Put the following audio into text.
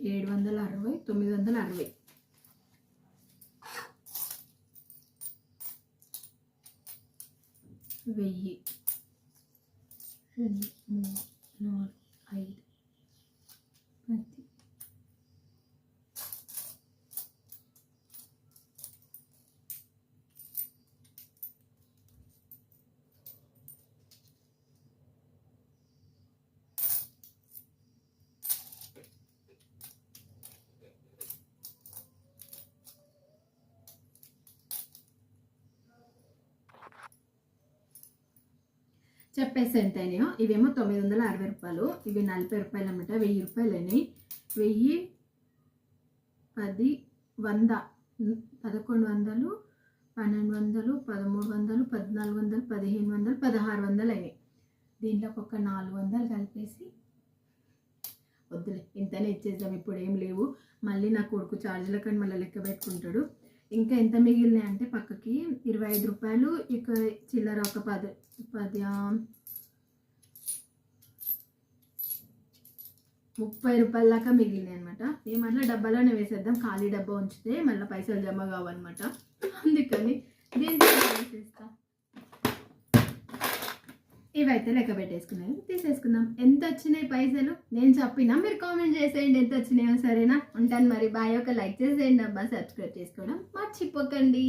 760, 960, 1000, 2, 3, 4, 5, 10. చెప్పేసి ఎంత అయినాయో. ఇవేమో 960 రూపాయలు, ఇవి 40 రూపాయలు అన్నమాట. 1000 రూపాయలు అయినాయి. 1000, 10, 100, 1100, 1200, 1300, 1400, 1500, 1600 అయినాయి. దీంట్లోకి ఒక 400 కలిపేసి వద్దులే, ఇంతనే ఇచ్చేద్దాం. ఇప్పుడు ఏం లేవు. మళ్ళీ నా కొడుకు ఛార్జీల కానీ మళ్ళీ లెక్క పెట్టుకుంటాడు. ఇంకా ఎంత మిగిలినాయి అంటే పక్కకి 25 రూపాయలు, ఇక చిల్లర ఒక 10, 30 రూపాయల దాకా మిగిలినాయి అనమాట. ఏమన్నా డబ్బాలోనే వేసేద్దాం, ఖాళీ డబ్బా ఉంచితే మళ్ళీ పైసలు జమ కావన్నమాట. అందుకని దీంట్లో వేసేస్తా. ఇవైతే లెక్క పెట్టేసుకున్నాను, తీసేసుకుందాం. ఎంత వచ్చినాయి పైసలు నేను చెప్పినా, మీరు కామెంట్ చేసేయండి ఎంత వచ్చినాయో. సరేనా? ఉంటాను మరి. బాయ్. ఒక లైక్ చేసేయండి అబ్బా, సబ్స్క్రైబ్ చేసుకోవడం మర్చిపోకండి.